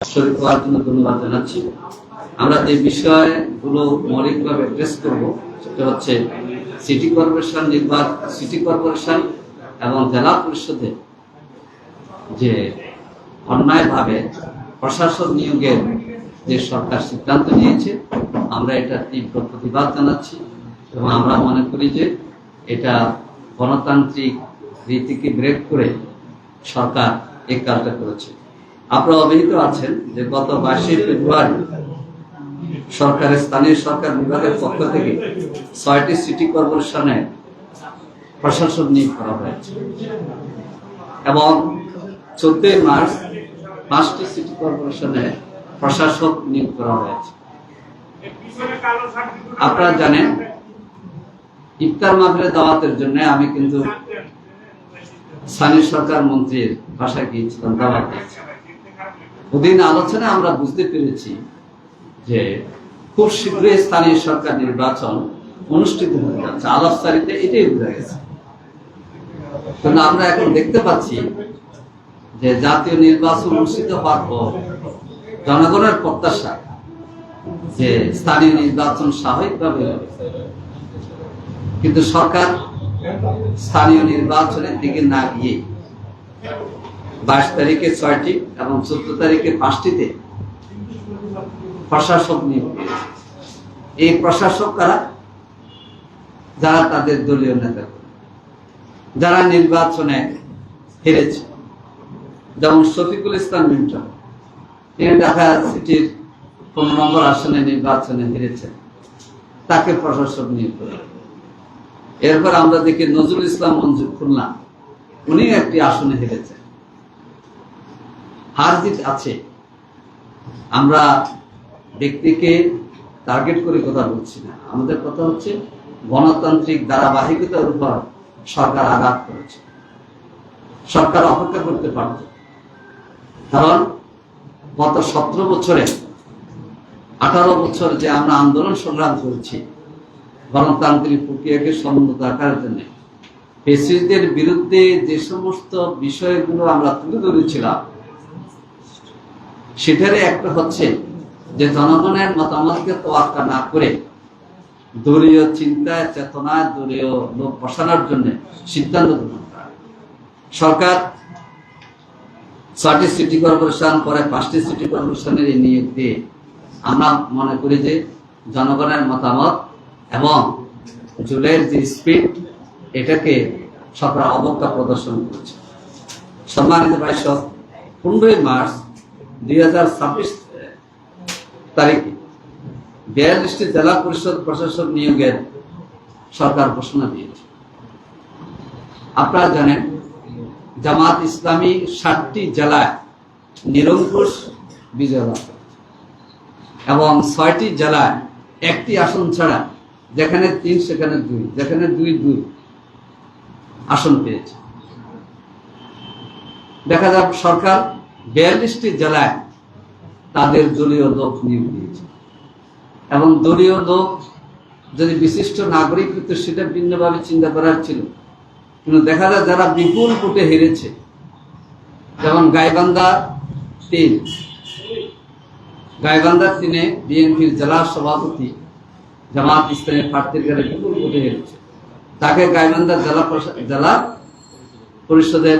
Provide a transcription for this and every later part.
শরীর হওয়ার জন্য ধন্যবাদ জানাচ্ছি। আমরা যে বিষয়গুলো মৌলিকভাবে অ্যাড্রেস করব সেটা হচ্ছে সিটি কর্পোরেশন এবং জেলা পরিষদে যে অন্যায়ভাবে প্রশাসন নিয়োগের যে সরকার সিদ্ধান্ত নিয়েছে, আমরা এটা তীব্র প্রতিবাদ জানাচ্ছি এবং আমরা মনে করি যে এটা গণতান্ত্রিক রীতিকে ব্রেক করে সরকার এই কাজটা করেছে। আপনারা অবহিত আছেন যে গত 22 ফেব্রুয়ারি সরকারের স্থানীয় সরকার বিভাগের পক্ষ থেকে 6টি সিটি কর্পোরেশনে প্রশাসক নিয়োগ করা হয়েছে এবং 14 মার্চ 5টি সিটি কর্পোরেশনে প্রশাসক নিয়োগ করা হয়েছে। আপনারা জানেন, ইফতার মাহফিলে দাওয়াতের জন্য আমি কিন্তু স্থানীয় সরকার মন্ত্রীর বাসায় গিয়েছিলাম, দাওয়াত দিয়েছি। ওদিন আলোচনায় আমরা বুঝতে পেরেছি যে খুব শীঘ্রই স্থানীয় সরকার নির্বাচন অনুষ্ঠিত হতে যাচ্ছে। আলাপচারিতে এটাই বোঝা গেছে। কিন্তু আমরা এখন দেখতে পাচ্ছি যে জাতীয় নির্বাচন অনুষ্ঠিত হওয়ার পর জনগণের প্রত্যাশা যে স্থানীয় নির্বাচন স্বাভাবিকভাবে হবে, কিন্তু সরকার স্থানীয় নির্বাচনের দিকে না গিয়ে 22 তারিখে 6টি এবং 14 তারিখে 5টিতে প্রশাসক নিয়োগ করেছে। এই প্রশাসক কারা? যারা তাদের দলীয় নেতা, যারা নির্বাচনে হেরেছে। যেমন শফিকুল ইসলাম মিন্টু, তিনি ঢাকা সিটির 15 নম্বর আসনে নির্বাচনে হেরেছেন, তাকে প্রশাসক নিয়োগ করে। এরপর আমরা দেখি নজরুল ইসলাম মঞ্জু খুলনা, উনি একটি আসনে হেরেছেন। হার জিত আছে। আমরা ব্যক্তিকে টার্গেট করে কথা বলছি না, আমাদের কথা হচ্ছে গণতান্ত্রিক ধারাবাহিকতার উপর সরকার আঘাত করেছে। সরকার অপেক্ষা করতে পারত, কারণ গত 17 বছরে 18 বছর যে আমরা আন্দোলন সংগ্রাম করেছি গণতান্ত্রিক প্রক্রিয়াকে সমুন্নত রাখার জন্য, ফ্যাসিস্টদের বিরুদ্ধে যে সমস্ত বিষয়গুলো আমরা তুলে ধরেছিলাম, সেটারই একটা হচ্ছে যে জনগণের মতামতকে তোয়াক্কা না করে দলীয় চিন্তায় চেতনায় দলীয় লোক বসানোর জন্য সিদ্ধান্ত গ্রহণ করা। সরকার 6টি সিটি কর্পোরেশন, পরে 5টি সিটি কর্পোরেশনের এই নিয়োগ দিয়ে আমরা মনে করি যে জনগণের মতামত এবং জুলাইয়ের যে স্পিড, এটাকে সরকার অবজ্ঞা প্রদর্শন করেছে। সম্মানিত ভাই সব, 15 মার্চ 2026 তারিখে 42টি জেলা পরিষদ প্রশাসক নিয়োগের সরকার ঘোষণা দিয়েছে। আপনারা জানেন, জামাত ইসলামী 7টি জেলায় নিরঙ্কুশ বিজয় লাভ করেছে এবং 6টি জেলায় একটি আসন ছাড়া, যেখানে 3 সেখানে 2, যেখানে 2 আসন পেয়েছে। দেখা যাক, সরকার 42টি জেলায় তাদের দলীয় লোক নিয়োগ দিয়েছে এবং দলীয় লোক যদি বিশিষ্ট নাগরিক হতো সেটা ভিন্নভাবে চিন্তা করার ছিল। কিন্তু দেখা যায় যারা বিপুল ভোটে হেরেছে, যেমন গাইবান্ধা 3-এ বিএনপির জেলা সভাপতি জামাত ইসলামের প্রার্থীর গাড়ি বিপুল ভোটে হেরেছে, তাকে গাইবান্ধা জেলা পরিষদের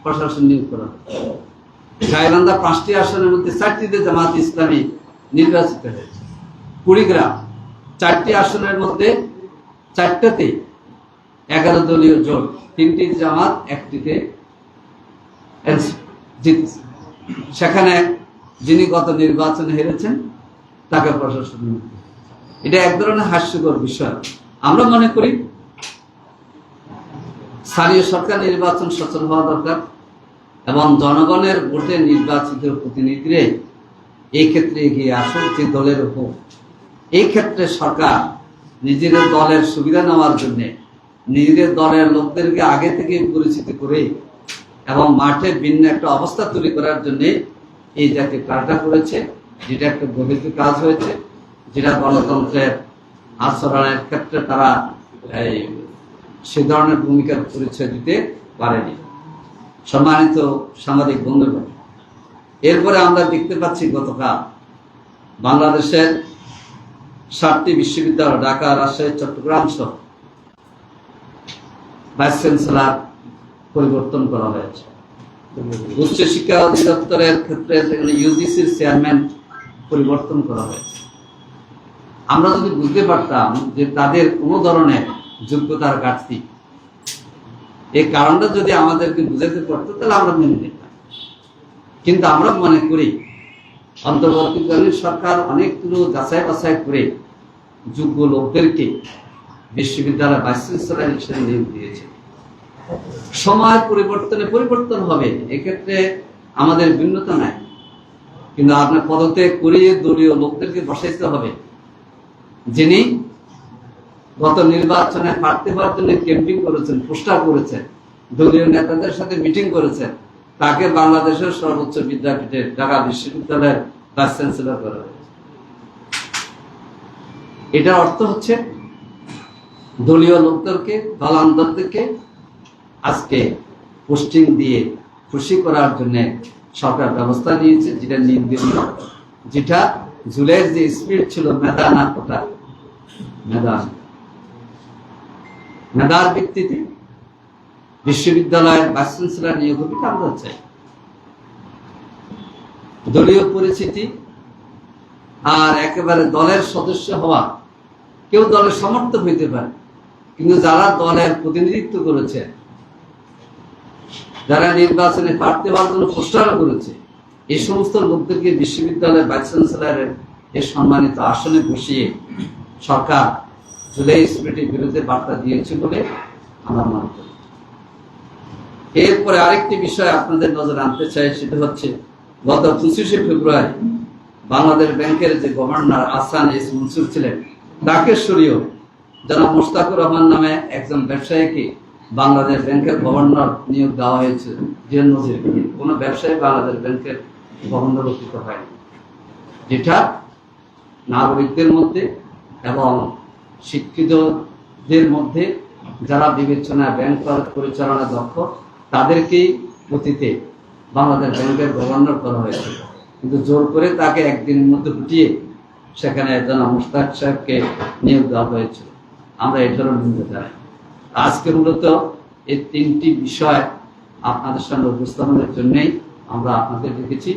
প্রশাসন নিয়োগ করা। গাইবান্ধা 5টি আসনের মধ্যে 4টিতে জামাত ইসলামী নির্বাচিত হয়েছে। কুড়িগ্রাম 4টি আসনের মধ্যে 4টাতে 11 দলীয় জোট, 3টি জামাত, 1টিতে জিতেছে। সেখানে যিনি গত নির্বাচনে হেরেছেন তাকে প্রশাসন নিয়োগ। এটা এক ধরনের হাস্যকর বিষয়। আমরা মনে করি স্থানীয় সরকার নির্বাচন সচল হওয়া দরকার এবং জনগণের ভোটে নির্বাচিত প্রতিনিধিরা এই ক্ষেত্রে এগিয়ে আসুন যে দলের উপর। এই ক্ষেত্রে সরকার নিজেদের দলের সুবিধা নেওয়ার জন্য নিজেদের দলের লোকদেরকে আগে থেকে পরিচিত করে এবং মাঠে ভিন্ন একটা অবস্থা তৈরি করার জন্য এই জাতীয় কাজটা করেছে, যেটা একটা গভীর কাজ হয়েছে, যেটা গণতন্ত্রের আচরণের ক্ষেত্রে তারা সে ধরনের ভূমিকার পরিচয় দিতে পারেনি। সম্মানিত সাংবাদিক বন্ধুগণ, এরপরে আমরা দেখতে পাচ্ছি গতকাল বাংলাদেশের 7টি বিশ্ববিদ্যালয় ঢাকা, রাজশাহী, চট্টগ্রাম সহ ভাইস চ্যান্সেলর পরিবর্তন করা হয়েছে। উচ্চ শিক্ষা অধিদপ্তরের ক্ষেত্রে ইউজিসির চেয়ারম্যান পরিবর্তন করা হয়েছে। আমরা যদি বুঝতে পারতাম যে তাদের কোনো ধরনের যোগ্যতার ঘাটতি, এই কারণটা যদি আমাদেরকে বুঝাতে পারতো তাহলে আমরা মেনে নিতাম। কিন্তু আমরা মনে করি অন্তর্বর্তীকালীন সরকার অনেকগুলো যাচাই বাছাই করে যোগ্য লোকদেরকে বিশ্ববিদ্যালয় ভাইস চ্যান্সেলর হিসেবে নিয়োগ দিয়েছে। সময়ের পরিবর্তনে পরিবর্তন হবে, এক্ষেত্রে আমাদের ভিন্নতা নাই, কিন্তু আপনার পদত্যাগ করিয়ে দলীয় লোকদেরকে বসাইতে হবে, যিনি গত নির্বাচনে প্রার্থী হওয়ার জন্য ক্যাম্পিং করেছেন, পোস্টার করেছেন, দলীয় নেতাদের সাথে মিটিং করেছেন, তাকে বাংলাদেশের সর্বোচ্চ বিদ্যাপীঠের ঢাকা বিশ্ববিদ্যালয়ের ভাইস চ্যান্সেলর করা হয়েছে। এটার অর্থ হচ্ছে দলীয় লোকদেরকে, দলান্তরদেরকে আজকে পোস্টিং দিয়ে খুশি করার জন্য সরকার ব্যবস্থা নিয়েছে, যেটা নির্দলীয়, যেটা জুলাইয়ের যে স্পিরিট ছিল মেধা না কোটা, মেধার ভিত্তিতে বিশ্ববিদ্যালয়ের ভাইস চ্যান্সেলর নিয়োগ হবে, আমরা চাই। দলীয় পরিচিতি আর একেবারে দলের সদস্য হওয়া, কেউ দলের সমর্থক হইতে পারে, কিন্তু যারা দলের প্রতিনিধিত্ব করেছে, যারা নির্বাচনে প্রার্থী হওয়ার জন্য পোস্টার করেছে, এই সমস্ত লোকদেরকে বিশ্ববিদ্যালয়ের ভাইস চ্যান্সেলরের এই সম্মানিত আসনে বসিয়ে সরকার জুলাই স্পিরিটের বিরুদ্ধে বার্তা দিয়েছে বলে আমরা মনে করি। এরপরে আরেকটি বিষয় আপনাদের নজরে আনতে চাই, সেটা হচ্ছে গত 25শে ফেব্রুয়ারি বাংলাদেশ ব্যাংকের যে গভর্নর আহসান এস মনসুর ছিলেন, তাকে সরিয়েও জনাব মোশতাকুর রহমান নামে একজন ব্যবসায়ীকে বাংলাদেশ ব্যাংকের গভর্নর নিয়োগ দেওয়া হয়েছে। যে নজির কোন ব্যবসায়ী বাংলাদেশ ব্যাংকের গভর্নর অতীত হয়নি, যেটা নাগরিকদের মধ্যে এবং শিক্ষিতদের মধ্যে যারা বিবেচনা ব্যাংক পরিচালনা দক্ষ, তাদেরকেই অতীতে বাংলাদেশ ব্যাংকের গভর্নর করা হয়েছে, কিন্তু জোর করে তাকে একদিনের মধ্যে উঠিয়ে সেখানে জনাব মুশতাক সাহেবকে নিয়োগ দেওয়া হয়েছিল। আমরা এটারও নিন্দা জানাই। আজকে মূলত এই 3টি বিষয় আপনাদের সামনে উপস্থাপনের জন্যই আমরা আপনাদের দেখেছি।